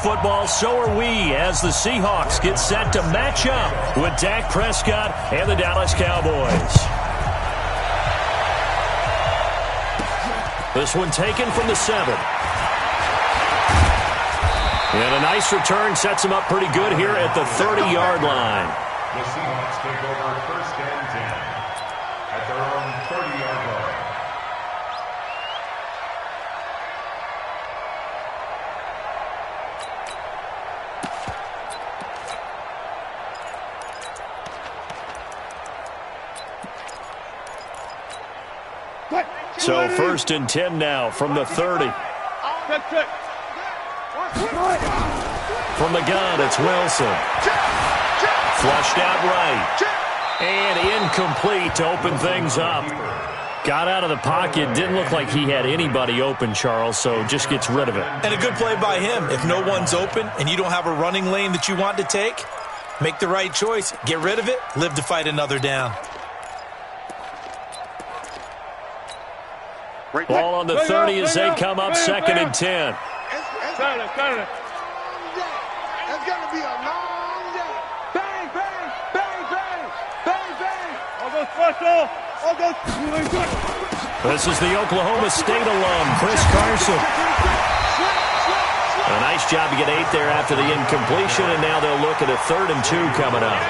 football, so are we, as the Seahawks get set to match up with Dak Prescott and the Dallas Cowboys. This one taken from the 7. And a nice return sets him up pretty good here at the 30-yard line. The Seahawks take over 1st and 10 at their own 30-yard line. So 1st and 10 now from the 30. From the gun, it's Wilson. Flushed out right. And incomplete to open things up. Got out of the pocket. Didn't look like he had anybody open, Charles, so just gets rid of it. And a good play by him. If no one's open and you don't have a running lane that you want to take, make the right choice. Get rid of it. Live to fight another down. Ball on the 30 as they come up 2nd and 10. It's going to be a long day. Bang, bang, bang, bang, bang, bang. All those special. All those. This is the Oklahoma State alum, Chris Carson. A nice job to get 8 there after the incompletion, and now they'll look at a 3rd and 2 coming up.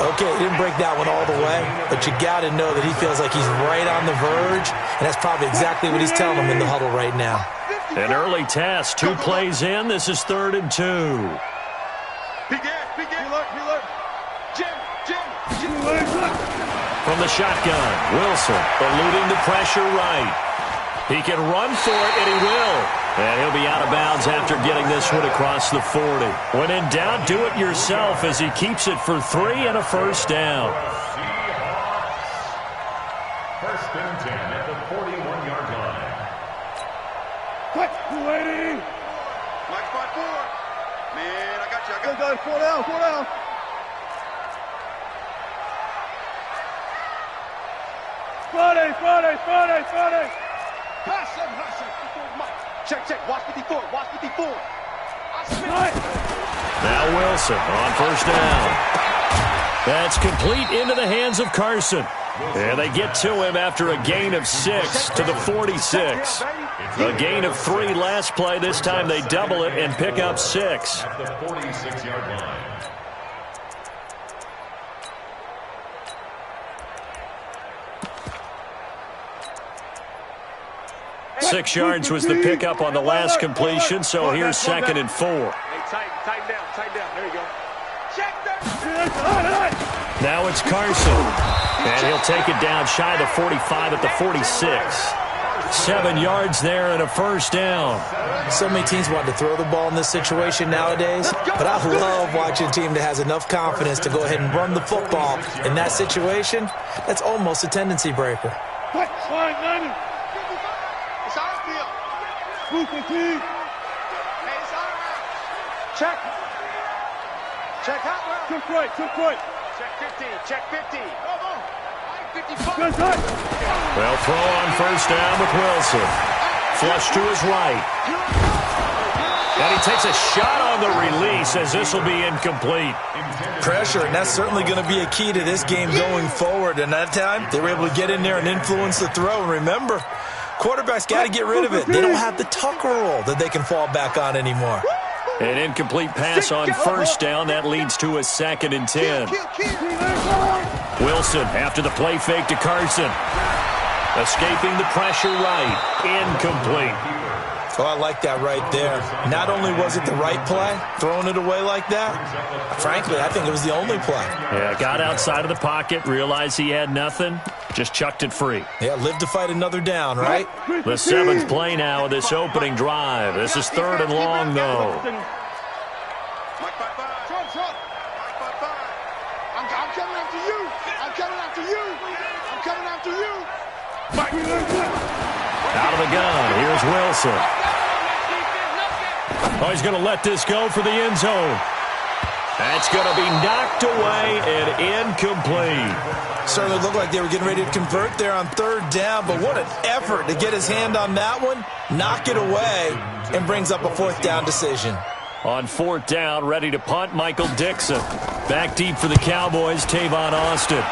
Okay, he didn't break that one all the way, but you got to know that he feels like he's right on the verge, and that's probably exactly what he's telling him in the huddle right now. An early test, 2 plays in. This is 3rd and 2. From the shotgun, Wilson eluding the pressure right. He can run for it, and he will. And he'll be out of bounds after getting this one across the 40. When in doubt, do it yourself as he keeps it for 3 and a 1st down. First and 10 at the 41-yard line. Quick, 280. Mike spot 4. Man, I got you. 4 down, 4 down. Friday. Pass him. Check. Watch 54. Now Wilson on 1st down. That's complete into the hands of Carson. And they get to him after a gain of 6 to the 46. A gain of 3 last play. This time they double it and pick up 6. At the 46-yard line. 6 yards was the pickup on the last completion, so here's 2nd and 4. Tighten down. There you go. Now it's Carson, and he'll take it down shy of the 45 at the 46. 7 yards there and a 1st down. So many teams want to throw the ball in this situation nowadays, but I love watching a team that has enough confidence to go ahead and run the football. In that situation, that's almost a tendency breaker. Check 50. Well, throw on 1st down with Wilson. Flush to his right. And he takes a shot on the release as this will be incomplete. Pressure, and that's certainly going to be a key to this game going forward. And that time, they were able to get in there and influence the throw. And remember, quarterbacks got to get rid of it. They don't have the tuck roll that they can fall back on anymore. An incomplete pass on 1st down. That leads to a 2nd and 10. Wilson after the play fake to Carson. Escaping the pressure right. Incomplete. Oh, I like that right there. Not only was it the right play, throwing it away like that, frankly, I think it was the only play. Yeah, got outside of the pocket, realized he had nothing, just chucked it free. Yeah, live to fight another down, right? The 7th play now of this opening drive. This is 3rd and long, though. Out of the gun, here's Wilson. Oh, he's going to let this go for the end zone. That's going to be knocked away and incomplete. Certainly looked like they were getting ready to convert there on 3rd down, but what an effort to get his hand on that one, knock it away, and brings up a 4th down decision. On 4th down, ready to punt, Michael Dixon. Back deep for the Cowboys, Tavon Austin.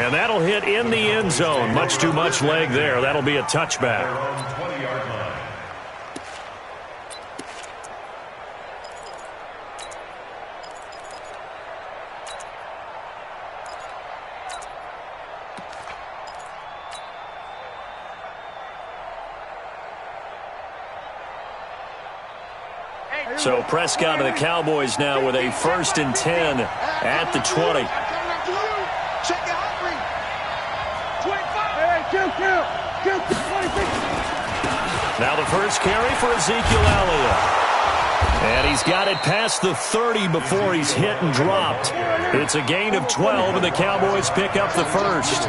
And that'll hit in the end zone. Much too much leg there. That'll be a touchback. So Prescott and the Cowboys now with a 1st and 10 at the 20. Now the first carry for Ezekiel Elliott. And he's got it past the 30 before he's hit and dropped. It's a gain of 12, and the Cowboys pick up the first.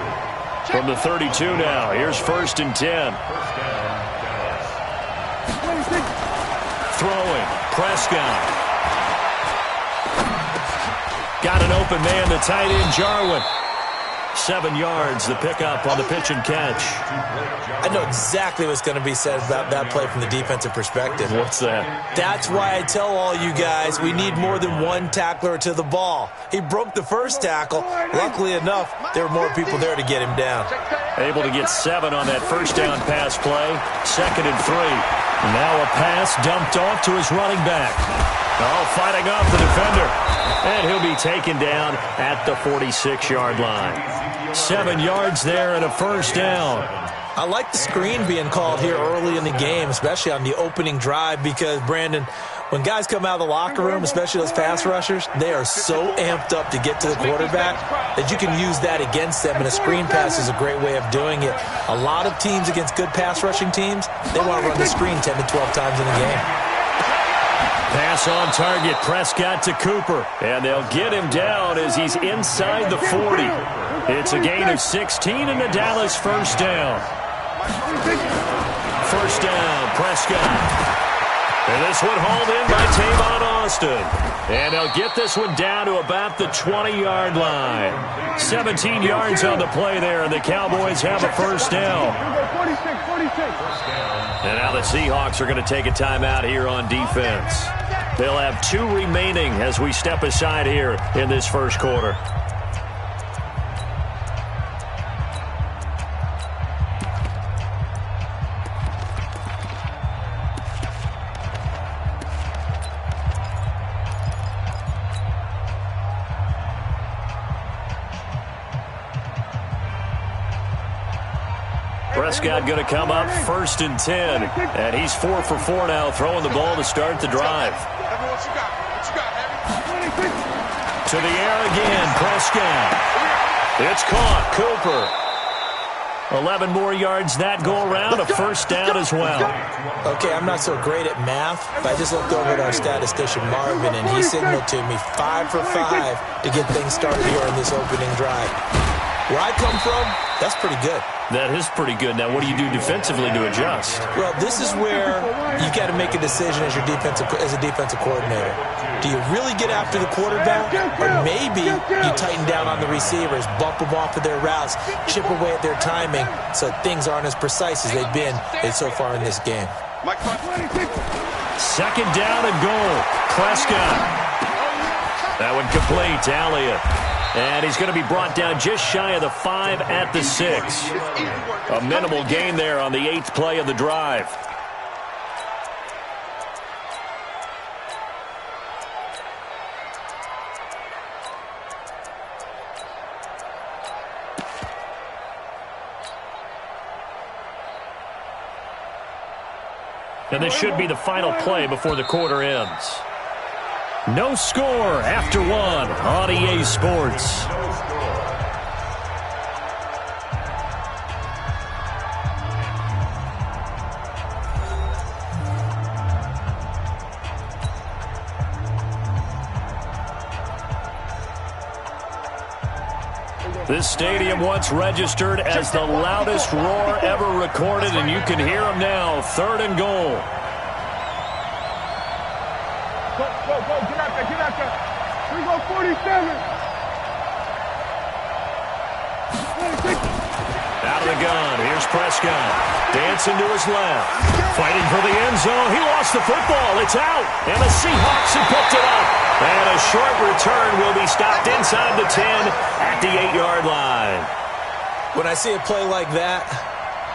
From the 32 now, here's 1st and 10. Throwing, Prescott. Got an open man, the tight end, Jarwin. 7 yards, the pickup on the pitch and catch. I know exactly what's going to be said about that play from the defensive perspective. What's that? That's why I tell all you guys we need more than one tackler to the ball. He broke the first tackle. Luckily enough, there were more people there to get him down. Able to get 7 on that first down pass play. 2nd and 3. Now a pass dumped off to his running back. Oh, fighting off the defender. And he'll be taken down at the 46-yard line. 7 yards there and a 1st down. I like the screen being called here early in the game, especially on the opening drive, because, Brandon, when guys come out of the locker room, especially those pass rushers, they are so amped up to get to the quarterback that you can use that against them, and a screen pass is a great way of doing it. A lot of teams against good pass rushing teams, they want to run the screen 10 to 12 times in a game. Pass on target, Prescott to Cooper. And they'll get him down as he's inside the 40. It's a gain of 16 and the Dallas 1st down. 1st down, Prescott. And this one hauled in by Tavon Austin. And they'll get this one down to about the 20-yard line. 17 yards on the play there, and the Cowboys have a 1st down. And now the Seahawks are going to take a timeout here on defense. They'll have 2 remaining as we step aside here in this 1st quarter. Prescott going to come up 1st and 10. And he's 4 for 4 now, throwing the ball to start the drive. To the air again, Prescott. It's caught, Cooper. 11 more yards that go around, a 1st down as well. Okay, I'm not so great at math, but I just looked over at our statistician, Marvin, and he signaled to me 5 for 5 to get things started here on this opening drive. Where I come from, that's pretty good. That is pretty good. Now, what do you do defensively to adjust? Well, this is where you've got to make a decision as a defensive coordinator. Do you really get after the quarterback, or maybe you tighten down on the receivers, bump them off of their routes, chip away at their timing, so things aren't as precise as they've been so far in this game. 2nd down and goal. Prescott. That one complete to Elliott. And he's going to be brought down just shy of the 5 at the 6. A minimal gain there on the 8th play of the drive. And this should be the final play before the quarter ends. No score after 1 on EA Sports. This stadium once registered as the loudest roar ever recorded, and you can hear them now. 3rd and goal. Go, get out there. We go 47. Out of the gun. Here's Prescott. Dancing to his left. Fighting for the end zone. He lost the football. It's out. And the Seahawks have picked it up. And a short return will be stopped inside the 10 at the 8-yard line. When I see a play like that,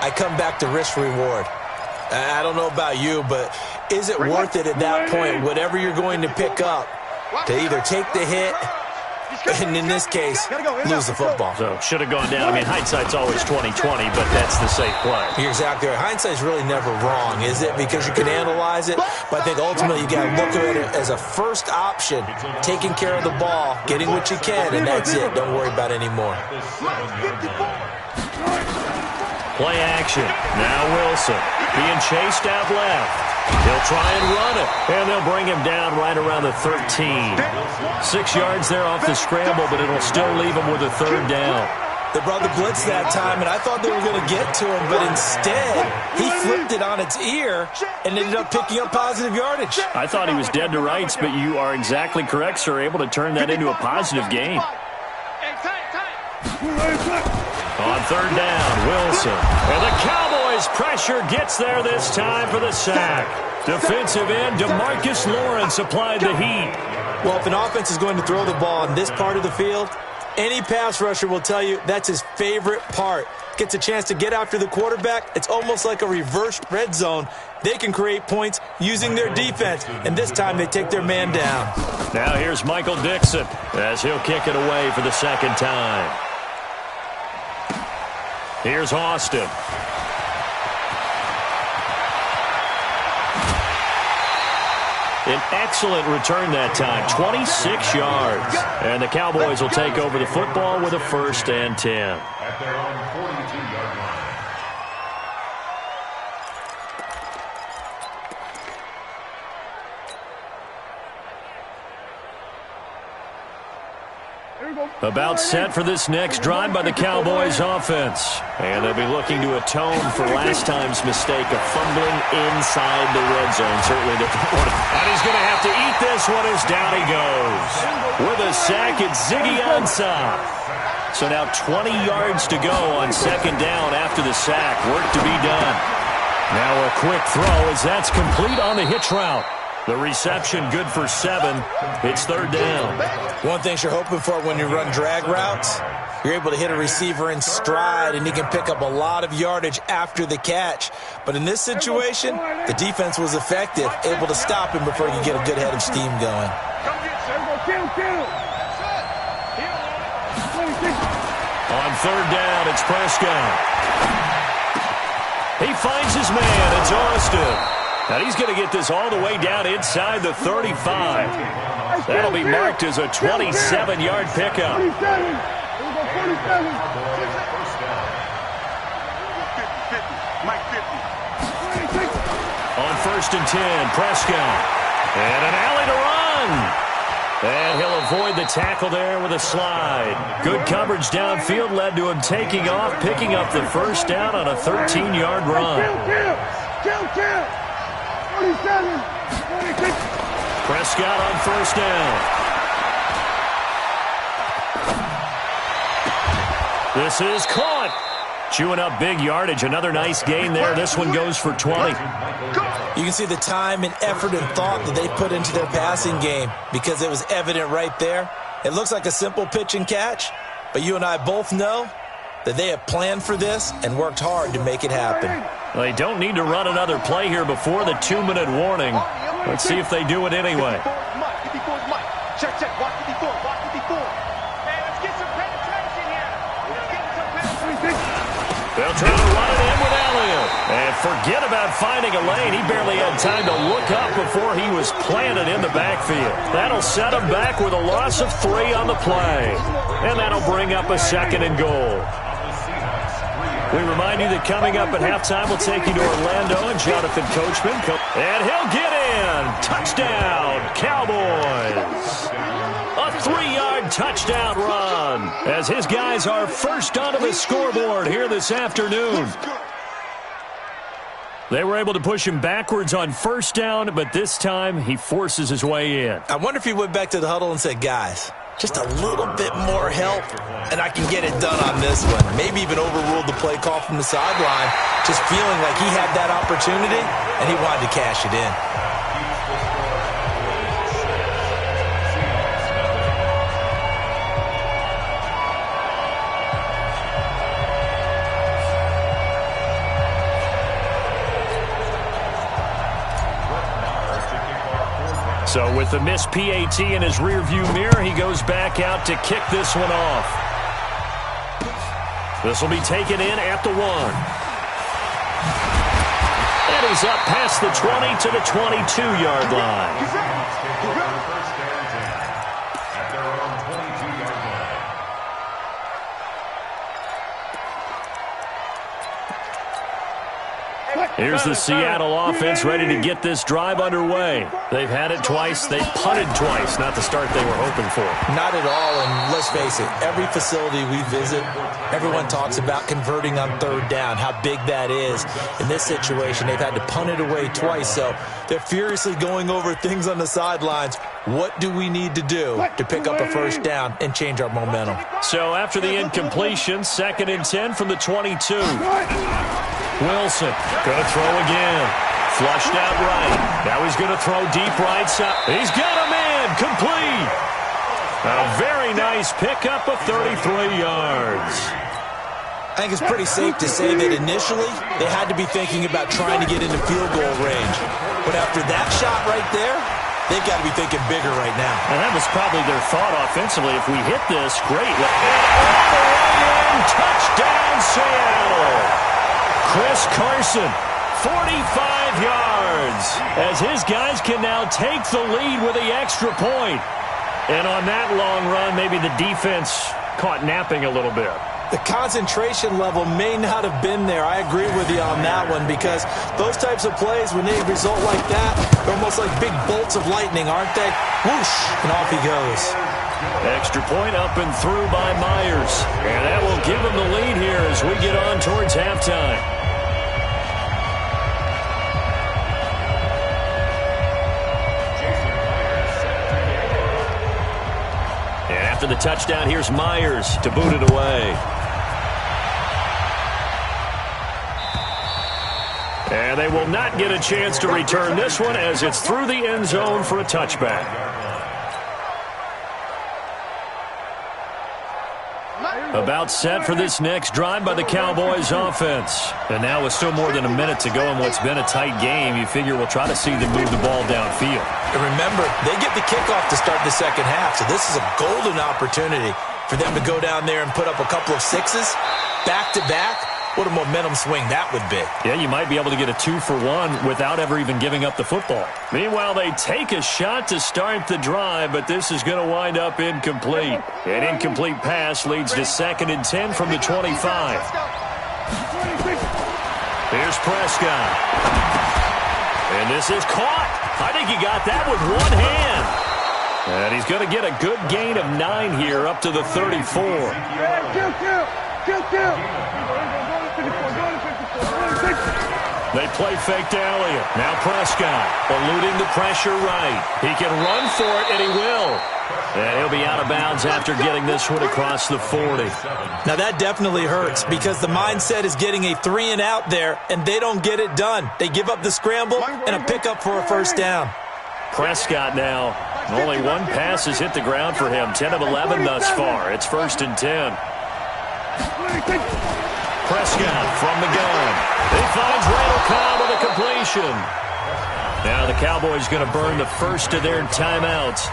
I come back to risk-reward. I don't know about you, but is it worth it at that point, whatever you're going to pick up, to either take the hit and, in this case, lose the football? So, should have gone down. I mean, hindsight's always 20/20, but that's the safe play. You're exactly right. Hindsight's really never wrong, is it? Because you can analyze it, but I think ultimately you got to look at it as a first option, taking care of the ball, getting what you can, and that's it. Don't worry about it anymore. Play action. Now Wilson being chased out left. He'll try and run it, and they'll bring him down right around the 13. 6 yards there off the scramble, but it'll still leave him with a third down. They brought the blitz that time, and I thought they were going to get to him, but instead, he flipped it on its ear and ended up picking up positive yardage. I thought he was dead to rights, but you are exactly correct, sir, able to turn that into a positive gain. On third down, Wilson. And the Cowboys' pressure gets there this time for the sack. Defensive end DeMarcus Lawrence applied the heat. Well, if an offense is going to throw the ball in this part of the field, any pass rusher will tell you that's his favorite part. Gets a chance to get after the quarterback. It's almost like a reverse red zone. They can create points using their defense, and this time they take their man down. Now here's Michael Dixon as he'll kick it away for the second time. Here's Austin. An excellent return that time, 26 yards. And the Cowboys will take over the football with a 1st and 10. At their own 42-yard line. About set for this next drive by the Cowboys offense. And they'll be looking to atone for last time's mistake of fumbling inside the red zone. Certainly they don't want it. And he's going to have to eat this one as down he goes. With a sack, it's Ziggy Ansah. So now 20 yards to go on second down after the sack. Work to be done. Now a quick throw as that's complete on the hitch route. The reception good for 7. It's third down. One thing you're hoping for when you run drag routes, you're able to hit a receiver in stride, and he can pick up a lot of yardage after the catch. But in this situation, the defense was effective, able to stop him before you get a good head of steam going. On third down, it's Prescott. He finds his man. It's Austin. And he's going to get this all the way down inside the 35. That'll be marked as a 27-yard pickup. On 1st and 10, Prescott. And an alley to run. And he'll avoid the tackle there with a slide. Good coverage downfield led to him taking off, picking up the first down on a 13-yard run. Prescott on first down. This is caught. Chewing up big yardage. Another nice gain there. This one goes for 20. You can see the time and effort and thought that they put into their passing game because it was evident right there. It looks like a simple pitch and catch, but you and I both know that they have planned for this and worked hard to make it happen. Well, they don't need to run another play here before the 2-minute warning. Let's see if they do it anyway. They'll try to run it in with Elliott. And forget about finding a lane. He barely had time to look up before he was planted in the backfield. That'll set him back with a loss of 3 on the play. And that'll bring up a 2nd and goal. We remind you that coming up at halftime, we'll take you to Orlando and Jonathan Coachman. And he'll get in. Touchdown, Cowboys. A 3-yard touchdown run as his guys are first onto the scoreboard here this afternoon. They were able to push him backwards on first down, but this time he forces his way in. I wonder if he went back to the huddle and said, guys, Just a little bit more help, and I can get it done on this one. Maybe even overruled the play call from the sideline, just feeling like he had that opportunity, and he wanted to cash it in. So with the missed PAT in his rearview mirror, he goes back out to kick this one off. This will be taken in at the 1. And he's up past the 20 to the 22-yard line. First and 10 at their own 22-yard line. Here's the Seattle offense ready to get this drive underway. They've had it twice. They've punted twice. Not the start they were hoping for. Not at all, and let's face it, every facility we visit, everyone talks about converting on third down, how big that is. In this situation, they've had to punt it away twice, so they're furiously going over things on the sidelines. What do we need to do to pick up a first down and change our momentum? So after the incompletion, 2nd and 10 from the 22. Wilson going to throw again. Flushed out right. Now he's going to throw deep right side. He's got a man. Complete. A very nice pickup of 33 yards. I think it's pretty safe to say that initially they had to be thinking about trying to get into field goal range. But after that shot right there, they've got to be thinking bigger right now. And that was probably their thought offensively. If we hit this, great. And all the way in, touchdown Seattle. Chris Carson, 45 yards, as his guys can now take the lead with the extra point. And on that long run, maybe the defense caught napping a little bit. The concentration level may not have been there. I agree with you on that one, because those types of plays, when they result like that, they're almost like big bolts of lightning, aren't they? Whoosh, and off he goes. Extra point up and through by Myers. And that will give him the lead here as we get on towards halftime. And after the touchdown, here's Myers to boot it away. And they will not get a chance to return this one as it's through the end zone for a touchback. About set for this next drive by the Cowboys offense. And now with still more than a minute to go in what's been a tight game, you figure we'll try to see them move the ball downfield. And remember, they get the kickoff to start the second half, so this is a golden opportunity for them to go down there and put up a couple of sixes back-to-back. What a momentum swing that would be. Yeah, you might be able to get a 2-for-1 without ever even giving up the football. Meanwhile, they take a shot to start the drive, but this is going to wind up incomplete. An incomplete pass leads to 2nd and 10 from the 25. Here's Prescott. And this is caught. I think he got that with one hand. And he's going to get a good gain of 9 here up to the 34. They play fake to Elliott. Now Prescott eluding the pressure right. He can run for it, and he will. And he'll be out of bounds after getting this one across the 40. Now that definitely hurts, because the mindset is getting a 3-and-out there, and they don't get it done. They give up the scramble and a pickup for a first down. Prescott now, only one pass has hit the ground for him. 10 of 11 thus far. It's 1st and 10. Prescott from the gun. He finds Randall Cobb with a completion. Now the Cowboys going to burn the first of their timeouts,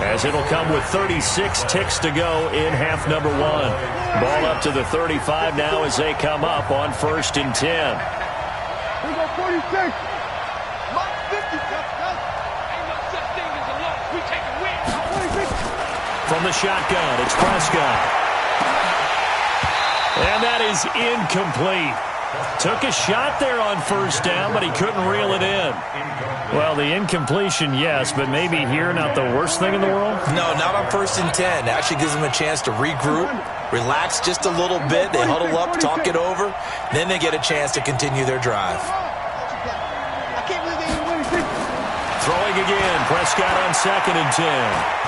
as it'll come with 36 ticks to go in half number 1. Ball up to the 35 now as they come up on 1st and 10. Here we go, 46. From the shotgun, it's Prescott. And that is incomplete. Took a shot there on 1st down, but he couldn't reel it in. Well, the incompletion, yes, but maybe here not the worst thing in the world? No, not on 1st and 10. Actually gives them a chance to regroup, relax just a little bit. They huddle up, talk it over. Then they get a chance to continue their drive. Throwing again, Prescott on 2nd and 10.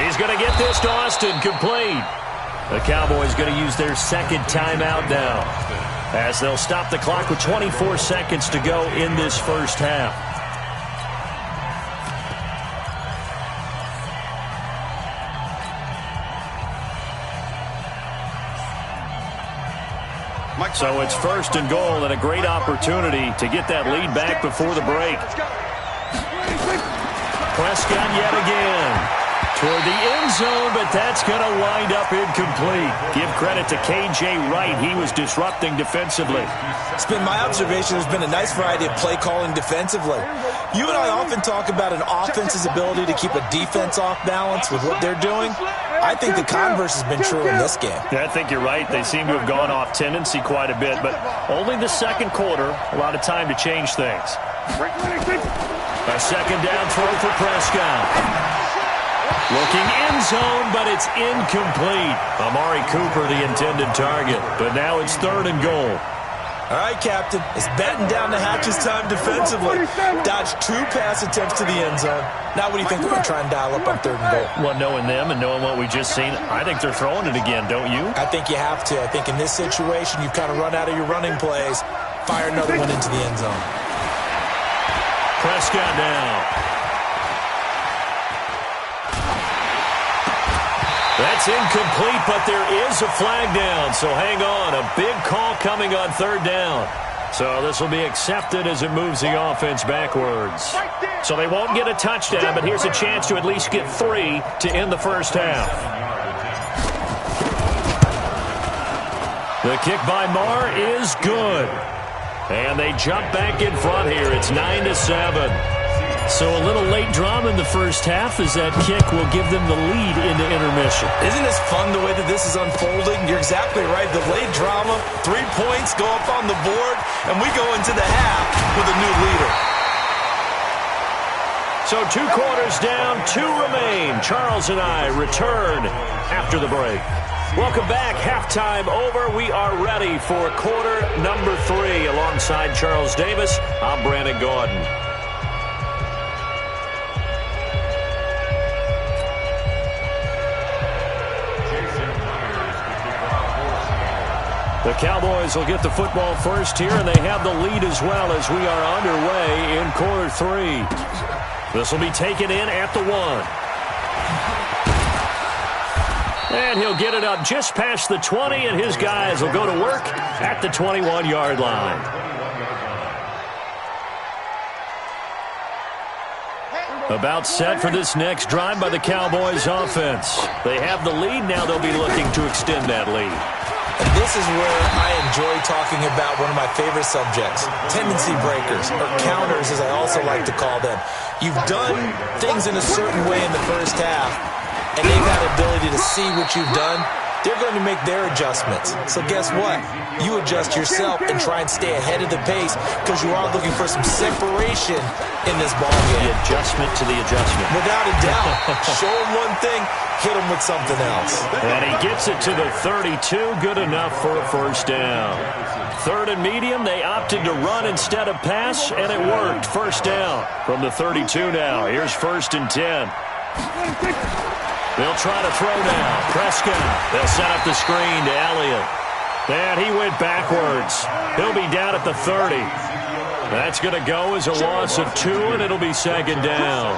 He's going to get this to Austin, complete. The Cowboys going to use their second timeout now, as they'll stop the clock with 24 seconds to go in this first half. So it's first and goal, and a great opportunity to get that lead back before the break. Prescott yet again toward the end zone, but that's going to wind up incomplete. Give credit to K.J. Wright. He was disrupting defensively. It's been my observation there's been a nice variety of play calling defensively. You and I often talk about an offense's ability to keep a defense off balance with what they're doing. I think the converse has been true in this game. Yeah, I think you're right. They seem to have gone off tendency quite a bit, but only the second quarter, a lot of time to change things. A second down throw for Prescott. Looking end zone, but it's incomplete. Amari Cooper, the intended target, but now it's third and goal. All right, Captain. It's batten down the hatches time defensively. Dodged 2 pass attempts to the end zone. Now what do you think they're going to try and dial up on third and goal? Well, knowing them and knowing what we just seen, I think they're throwing it again, don't you? I think you have to. I think in this situation, you've kind of run out of your running plays. Fire another one into the end zone. Prescott now. That's incomplete, but there is a flag down, so hang on. A big call coming on third down. So this will be accepted as it moves the offense backwards. So they won't get a touchdown, but here's a chance to at least get 3 to end the first half. The kick by Marr is good. And they jump back in front here. It's 9-7. So a little late drama in the first half as that kick will give them the lead into intermission. Isn't this fun the way that this is unfolding? You're exactly right. The late drama, 3 points go up on the board, and we go into the half with a new leader. So 2 quarters down, 2 remain. Charles and I return after the break. Welcome back. Halftime over. We are ready for quarter number 3. Alongside Charles Davis, I'm Brandon Gaudin. The Cowboys will get the football first here, and they have the lead as well as we are underway in quarter 3. This will be taken in at the 1. And he'll get it up just past the 20, and his guys will go to work at the 21-yard line. About set for this next drive by the Cowboys offense. They have the lead. Now they'll be looking to extend that lead. And this is where I enjoy talking about one of my favorite subjects, tendency breakers, or counters as I also like to call them. You've done things in a certain way in the first half, and they've had the ability to see what you've done. They're going to make their adjustments. So guess what? You adjust yourself and try and stay ahead of the pace because you are looking for some separation in this ballgame. The adjustment to the adjustment. Without a doubt. Show them one thing, hit them with something else. And he gets it to the 32. Good enough for a first down. Third and medium, they opted to run instead of pass, and it worked. First down from the 32 now. Here's 1st and 10. They'll try to throw now. Prescott. They'll set up the screen to Elliott. And he went backwards. He'll be down at the 30. That's going to go as a loss of 2, and it'll be 2nd down.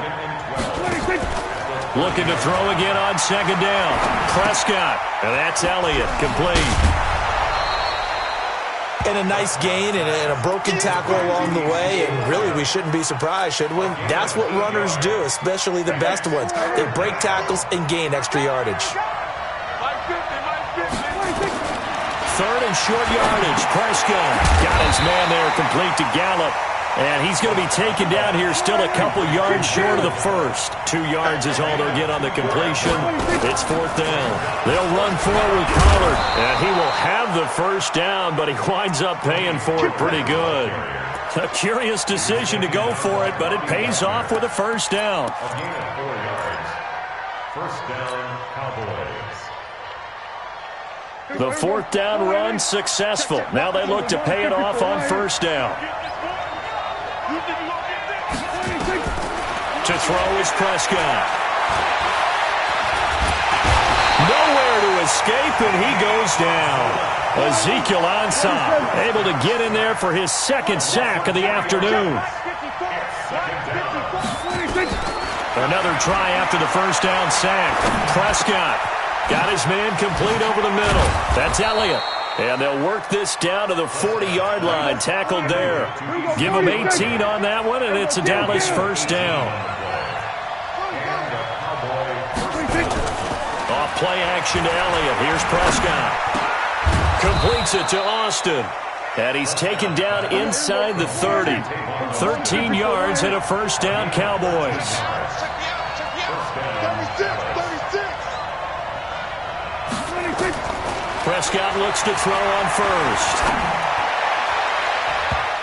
Looking to throw again on 2nd down. Prescott. And that's Elliott. Complete. And a nice gain and a broken tackle along the way, and really we shouldn't be surprised, should we? That's what runners do, especially the best ones. They break tackles and gain extra yardage. 3rd and short yardage. Prescott got his man there, complete to Gallup. And he's going to be taken down here, still a couple yards short of the first. 2 yards is all they'll get on the completion. It's 4th down. They'll run forward Pollard, and he will have the first down, but he winds up paying for it pretty good. A curious decision to go for it, but it pays off with a first down. Again at 4 yards. First down, Cowboys. The 4th down run successful. Now they look to pay it off on first down. To throw is Prescott. escape, and he goes down. Ezekiel Ansah able to get in there for his second sack of the afternoon. Another try after the first down sack. Prescott got his man complete over the middle. That's Elliott. And they'll work this down to the 40-yard line, tackled there. Give him 18 on that one, and it's a Dallas first down. Off play action to Elliott. Here's Prescott. Completes it to Austin. And he's taken down inside the 30. 13 yards and a first down, Cowboys. Prescott looks to throw on first.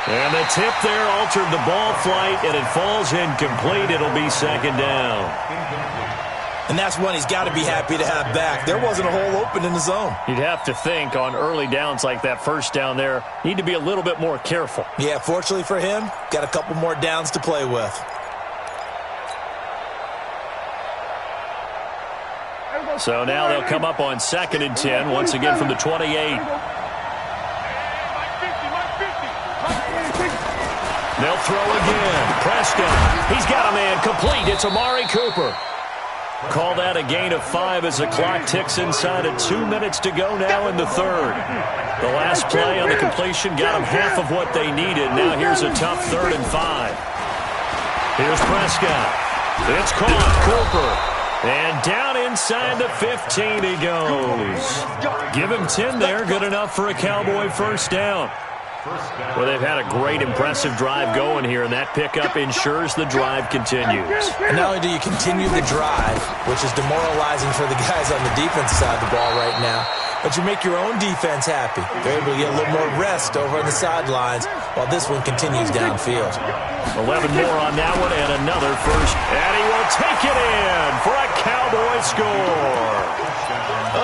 And the tip there altered the ball flight, and it falls incomplete. It'll be second down. And that's one he's got to be happy to have back. There wasn't a hole open in the zone. You'd have to think on early downs like that first down there, need to be a little bit more careful. Yeah, fortunately for him, got a couple more downs to play with. So now they'll come up on 2nd and 10, once again from the 28. They'll throw again. Prescott, he's got a man complete. It's Amari Cooper. Call that a gain of 5 as the clock ticks inside of 2 minutes to go now in the third. The last play on the completion got them half of what they needed. Now here's a tough 3rd and 5. Here's Prescott. It's caught. Cooper. And down inside the 15 he goes. Give him 10 there. Good enough for a Cowboy first down. Well, they've had a great, impressive drive going here, and that pickup ensures the drive continues. And not only do you continue the drive, which is demoralizing for the guys on the defensive side of the ball right now, but you make your own defense happy. They're able to get a little more rest over on the sidelines while this one continues downfield. 11 more on that one, and another first. And he will take it in for a Cowboy score.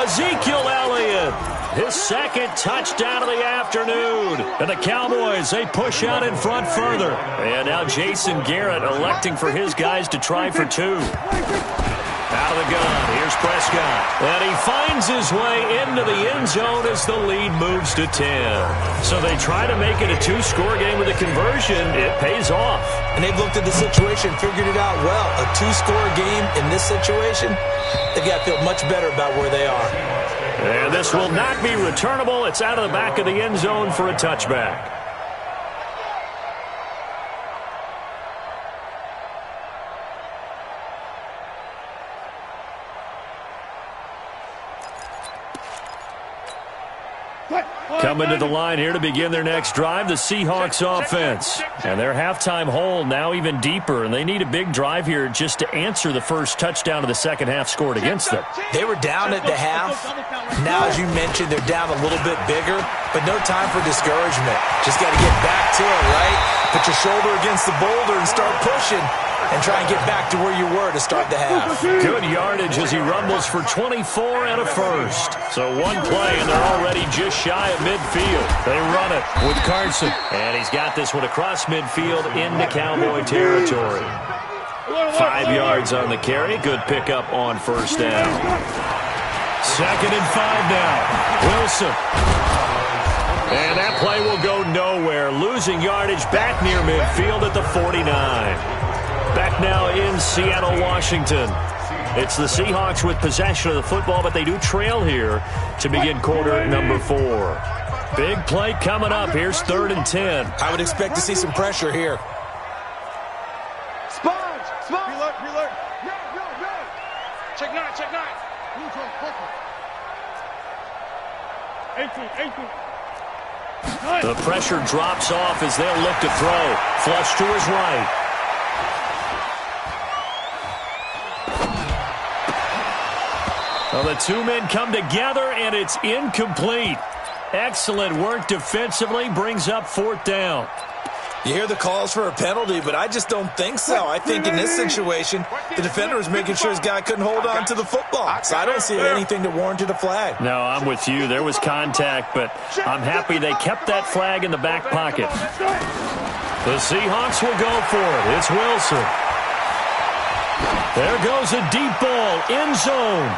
Ezekiel Elliott, his second touchdown of the afternoon. And the Cowboys, they push out in front further. And now Jason Garrett electing for his guys to try for 2. Out of the gun, here's Prescott. And he finds his way into the end zone as the lead moves to 10. So they try to make it a 2-score game with a conversion. It pays off. And they've looked at the situation, figured it out well. A 2-score game in this situation, they've got to feel much better about where they are. And this will not be returnable. It's out of the back of the end zone for a touchback. Coming to the line here to begin their next drive, the Seahawks offense. And their halftime hole now even deeper, and they need a big drive here just to answer the first touchdown of the second half scored against them. They were down at the half. Now, as you mentioned, they're down a little bit bigger, but no time for discouragement. Just got to get back to it, right? Put your shoulder against the boulder and start pushing. And try and get back to where you were to start the half. Good yardage as he rumbles for 24 and a first. So one play, and they're already just shy of midfield. They run it with Carson. And he's got this one across midfield into Cowboy territory. 5 yards on the carry. Good pickup on first down. 2nd and 5 now. Wilson. And that play will go nowhere. Losing yardage back near midfield at the 49. Back now in Seattle, Washington. It's the Seahawks with possession of the football, but they do trail here to begin quarter number 4. Big play coming up. Here's 3rd and 10. I would expect to see some pressure here. Sponge! Reload! Check 9! 18. The pressure drops off as they'll look to throw. Flush to his right. Well, the 2 men come together, and it's incomplete. Excellent work defensively, brings up 4th down. You hear the calls for a penalty, but I just don't think so. I think in this situation, the defender was making sure his guy couldn't hold on to the football. So I don't see anything that warranted a flag. No, I'm with you. There was contact, but I'm happy they kept that flag in the back pocket. The Seahawks will go for it. It's Wilson. There goes a deep ball, end zone.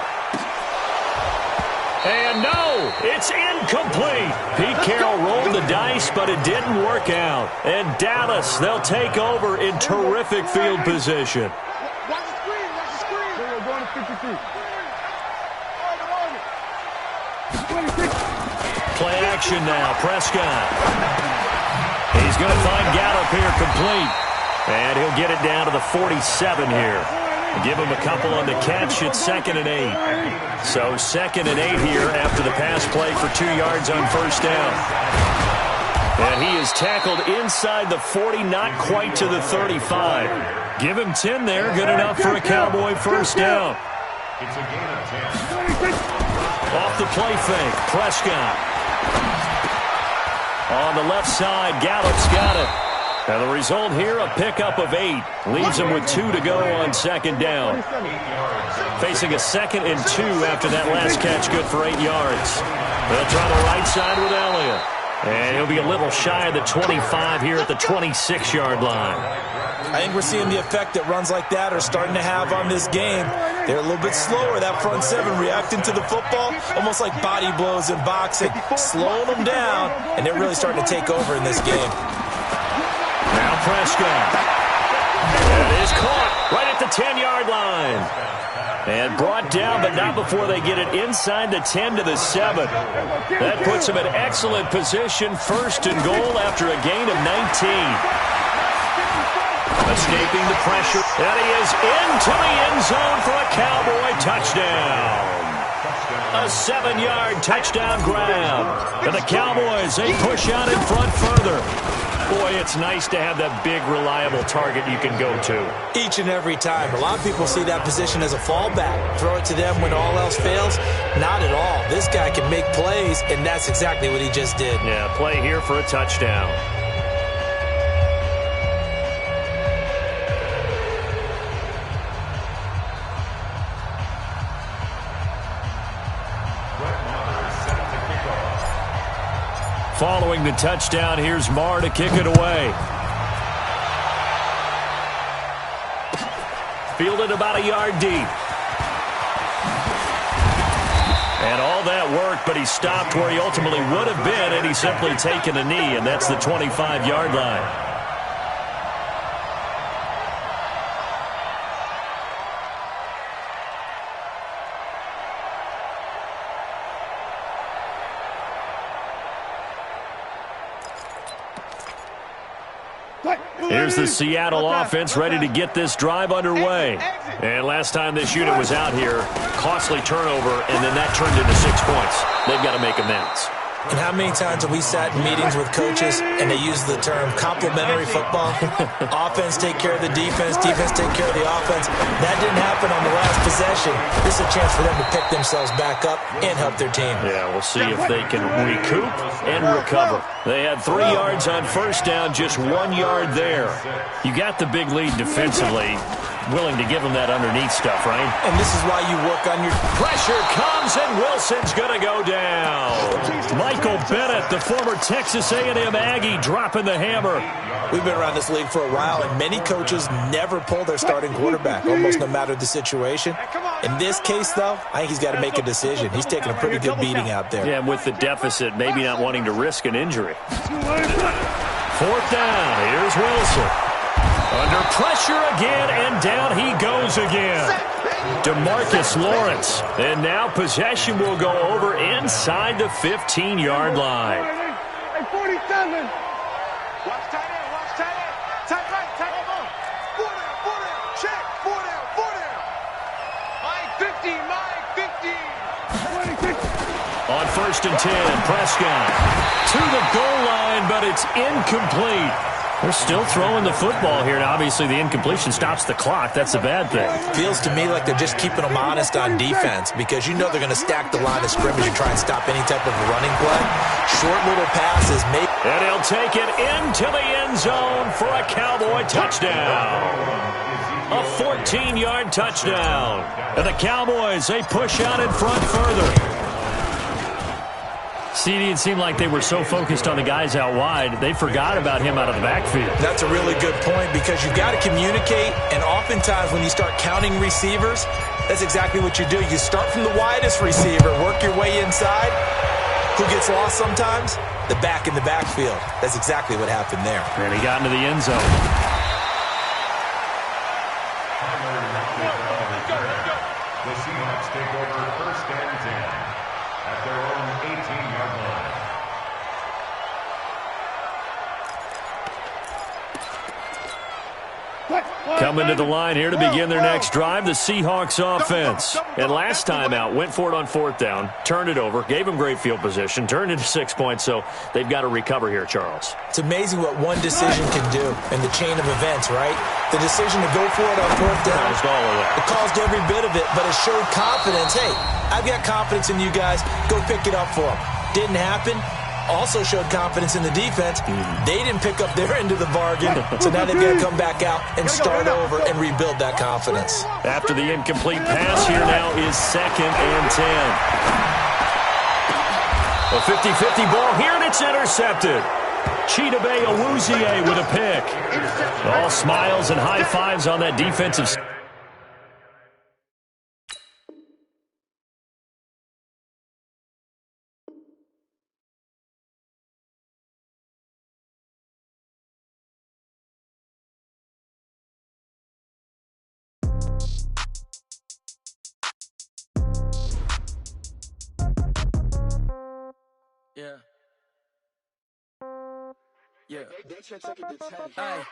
And no, it's incomplete. Pete Carroll rolled the dice, but it didn't work out. And Dallas, they'll take over in terrific field position. Watch the screen. Watch the screen. We're going to 52. Play action now. Prescott. He's going to find Gallup here complete. And he'll get it down to the 47 here. Give him a couple on the catch. It's 2nd and 8. So 2nd and 8 here after the pass play for 2 yards on first down. And he is tackled inside the 40, not quite to the 35. Give him 10 there. Good enough for a Cowboy first down. It's a gain of 10. Off the play fake, Prescott. On the left side, Gallup's got it. And the result here, a pickup of 8. Leaves him with 2 to go on 2nd down. Facing a 2nd and 2 after that last catch, good for 8 yards. They'll try the right side with Elliott. And he'll be a little shy of the 25 here at the 26-yard line. I think we're seeing the effect that runs like that are starting to have on this game. They're a little bit slower, that front 7, reacting to the football, almost like body blows in boxing, slowing them down, and they're really starting to take over in this game. Now Prescott. It is caught right at the 10-yard line. And brought down, but not before they get it inside the 10 to the 7. That puts them in excellent position, 1st and goal after a gain of 19. Escaping the pressure. And he is into the end zone for a Cowboy touchdown. A 7-yard touchdown grab. And the Cowboys, they push out in front further. Boy, it's nice to have that big, reliable target you can go to. Each and every time. A lot of people see that position as a fallback. Throw it to them when all else fails. Not at all. This guy can make plays, and that's exactly what he just did. Yeah, play here for a touchdown. Following the touchdown, here's Marr to kick it away. Fielded about a yard deep. And all that work, but he stopped where he ultimately would have been, and he's simply taken a knee, and that's the 25-yard line. Here's the Seattle offense ready to get this drive underway. And last time this unit was out here, costly turnover, and then that turned into 6 points. They've got to make amends. And how many times have we sat in meetings with coaches and they use the term complementary football? Offense take care of the defense, defense take care of the offense. That didn't happen on the last possession. This is a chance for them to pick themselves back up and help their team. Yeah, we'll see if they can recoup and recover. They had 3 yards on first down, just 1 yard there. You got the big lead defensively. Willing to give them that underneath stuff, right? And this is why you work on your... Pressure comes, and Wilson's going to go down. Michael Bennett, the former Texas A&M Aggie, dropping the hammer. We've been around this league for a while, and many coaches never pull their starting quarterback, almost no matter the situation. In this case, though, I think he's got to make a decision. He's taking a pretty good beating out there. Yeah, and with the deficit, maybe not wanting to risk an injury. 4th down. Here's Wilson. Under pressure again, and down he goes again. DeMarcus Lawrence. And now possession will go over inside the 15-yard line. Hey, 47. Watch tight end, watch tight end. Tight right, tight end. 4 down, check. 4 down. Mike 50. On 1st and 10, Prescott to the goal line, but it's incomplete. They're still throwing the football here, and obviously the incompletion stops the clock. That's a bad thing. Feels to me like they're just keeping them honest on defense because you know they're going to stack the line of scrimmage and try and stop any type of running play. Short little passes. And he'll take it into the end zone for a Cowboy touchdown. A 14-yard touchdown. And the Cowboys, they push out in front further. CD, it seemed like they were so focused on the guys out wide, they forgot about him out of the backfield. That's a really good point because you've got to communicate, and oftentimes when you start counting receivers, That's exactly what you do. You start from the widest receiver, work your way inside. Who gets lost sometimes? The back in the backfield. That's exactly what happened there. And he got into the end zone. The Seahawks take over first and 10 at their own 18-yard line. Coming to the line here to begin their next drive, the Seahawks offense. And last time out, went for it on fourth down, turned it over, gave them great field position, turned into 6 points, so they've got to recover here, Charles. It's amazing what one decision can do in the chain of events, right? The decision to go for it on fourth down. Caused all of that. It caused every bit of it, but it showed confidence. Hey, I've got confidence in you guys. Go pick it up for them. Didn't happen. Also showed confidence in the defense. They didn't pick up their end of the bargain, so now they've got to come back out and start over and rebuild that confidence. After the incomplete pass, here now is 2nd and 10. A 50-50 ball here, and it's intercepted. Chidobe Awuzie with a pick. All smiles and high fives on that defensive side. Yeah. Hey, yeah.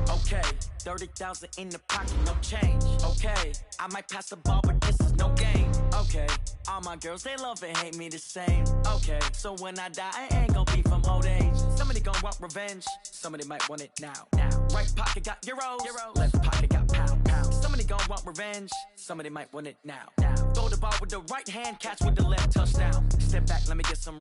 Okay. 30,000 in the pocket, no change. Okay. I might pass the ball, but this is no game. Okay. All my girls, they love and hate me the same. Okay. So when I die, I ain't gonna be from old age. Somebody gonna want revenge. Somebody might want it now. Right pocket got euros. Left pocket got pounds. Somebody gonna want revenge. Somebody might want it now. Throw the ball with the right hand, catch with the left, touchdown. Step back, let me get some.